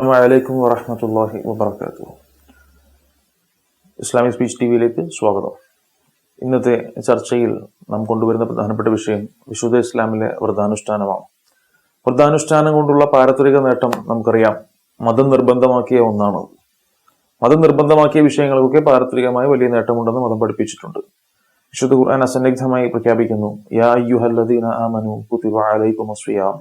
വലൈക്കും വറഹ്മത്തുള്ളാഹി വബറകാതുഹു. ഇസ്ലാമിക് സ്പീച്ച് ടിവിയിലേക്ക് സ്വാഗതം. ഇന്നത്തെ ചർച്ചയിൽ നാം കൊണ്ടുവരുന്ന പ്രധാനപ്പെട്ട വിഷയം വിശുദ്ധ ഇസ്ലാമിലെ വ്രതാനുഷ്ഠാനമാണ്. വ്രതാനുഷ്ഠാനം കൊണ്ടുള്ള പാരത്രിക നേട്ടം നമുക്കറിയാം, മതം നിർബന്ധമാക്കിയ ഒന്നാണ്. മതം നിർബന്ധമാക്കിയ വിഷയങ്ങൾക്കൊക്കെ പാരത്രികമായി വലിയ നേട്ടമുണ്ടെന്ന് മതം പഠിപ്പിച്ചിട്ടുണ്ട്. വിശുദ്ധ ഖുർആൻ അസന്നിഗ്ധമായി പ്രഖ്യാപിക്കുന്നു, യാ അയ്യുഹല്ലദീന ആമനു കുതിബ അലൈക്കുമുസ് സിയാം,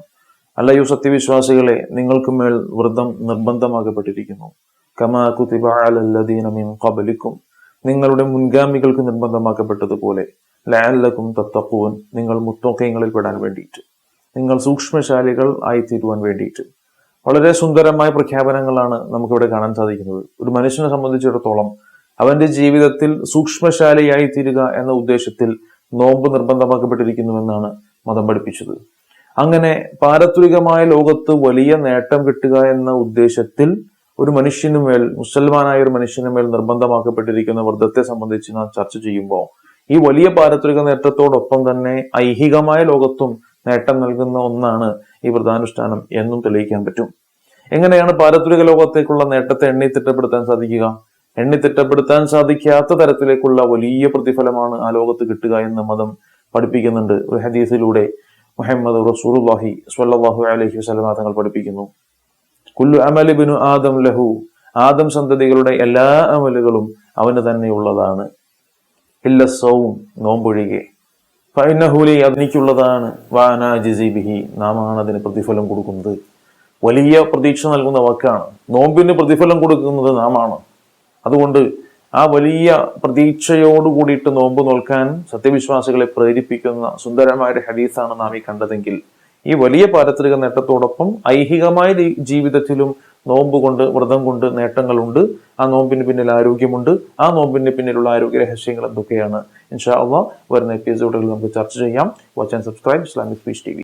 അല്ലയോ സത്യവിശ്വാസികളെ, നിങ്ങൾക്ക് മേൽ വ്രതം നിർബന്ധമാക്കപ്പെട്ടിരിക്കുന്നു. കമാ കുതിബ അലല്ലദീന മിൻ ഖബ്ലിക്കും, നിങ്ങളുടെ മുൻഗാമികൾക്ക് നിർബന്ധമാക്കപ്പെട്ടതുപോലെ. ലഅല്ലക്കും തത്തഖൂൻ, നിങ്ങൾ മുത്തഖീങ്ങളിൽ പെടാൻ വേണ്ടിയിട്ട്, നിങ്ങൾ സൂക്ഷ്മശാലികൾ ആയിത്തീരുവാൻ വേണ്ടിയിട്ട്. വളരെ സുന്ദരമായ പ്രഖ്യാപനങ്ങളാണ് നമുക്കിവിടെ കാണാൻ സാധിക്കുന്നത്. ഒരു മനുഷ്യനെ സംബന്ധിച്ചിടത്തോളം അവന്റെ ജീവിതത്തിൽ സൂക്ഷ്മശാലിയായി തീരുക എന്ന ഉദ്ദേശത്തിൽ നോമ്പ് നിർബന്ധമാക്കപ്പെട്ടിരിക്കുന്നുവെന്നാണ് മതം പഠിപ്പിച്ചത്. അങ്ങനെ പാരത്രികമായ ലോകത്ത് വലിയ നേട്ടം കിട്ടുക എന്ന ഉദ്ദേശത്തിൽ ഒരു മനുഷ്യനുമേൽ, മുസൽമാനായ ഒരു മനുഷ്യനുമേൽ നിർബന്ധമാക്കപ്പെട്ടിരിക്കുന്ന വ്രതത്തെ സംബന്ധിച്ച് നാം ചർച്ച ചെയ്യുമ്പോൾ ഈ വലിയ പാരത്രിക നേട്ടത്തോടൊപ്പം തന്നെ ഐഹികമായ ലോകത്തും നേട്ടം നൽകുന്ന ഒന്നാണ് ഈ വ്രതാനുഷ്ഠാനം എന്നും തെളിയിക്കാൻ പറ്റും. എങ്ങനെയാണ് പാരത്രിക ലോകത്തേക്കുള്ള നേട്ടത്തെ എണ്ണിത്തിട്ടപ്പെടുത്താൻ സാധിക്കുക? എണ്ണിത്തിട്ടപ്പെടുത്താൻ സാധിക്കാത്ത തരത്തിലേക്കുള്ള വലിയ പ്രതിഫലമാണ് ആ ലോകത്ത് കിട്ടുക എന്ന് മതം പഠിപ്പിക്കുന്നുണ്ട്. ഒരു ഹദീസിലൂടെ മുഹമ്മദ് റസൂലുള്ളാഹി സ്വല്ലല്ലാഹു അലൈഹി വസല്ലം തങ്ങൾ പഠിപ്പിക്കുന്നു, കുല്ലു അമലി ബിനു ആദം ലഹു, ആദം സന്തതികളുടെ എല്ലാ അമലുകളും അവന് തന്നെയുള്ളതാണ്. ഇല്ല സൗം, നോമ്പൊഴികെ. ഫഇന്നഹു ലി, അതെനിക്കുള്ളതാണ്. വഅനാ അജ്സി ബിഹി, നാമാണ് അതിന് പ്രതിഫലം കൊടുക്കുന്നത്. വലിയ പ്രതീക്ഷ നൽകുന്ന വാക്കാണ്. നോമ്പിന് പ്രതിഫലം കൊടുക്കുന്നത് നാമാണ്. അതുകൊണ്ട് ആ വലിയ പ്രതീക്ഷയോട് കൂടിയിട്ട് നോമ്പ് നോൽക്കാൻ സത്യവിശ്വാസികളെ പ്രേരിപ്പിക്കുന്ന സുന്ദരമായ ഒരു ഹദീസാണ് നാം ഈ കണ്ടതെങ്കിൽ, ഈ വലിയ പാരത്രിക നേട്ടത്തോടൊപ്പം ഐഹികമായ ജീവിതത്തിലും നോമ്പ് കൊണ്ട്, വ്രതം കൊണ്ട് നേട്ടങ്ങളുണ്ട്. ആ നോമ്പിന് പിന്നിൽ ആരോഗ്യമുണ്ട്. ആ നോമ്പിന് പിന്നിലുള്ള ആരോഗ്യ രഹസ്യങ്ങൾ എന്തൊക്കെയാണ്? ഇൻഷാ അള്ളാഹ് വരുന്ന എപ്പിസോഡുകളിൽ നമുക്ക് ചർച്ച ചെയ്യാം. Watch and subscribe Islamic speech TV.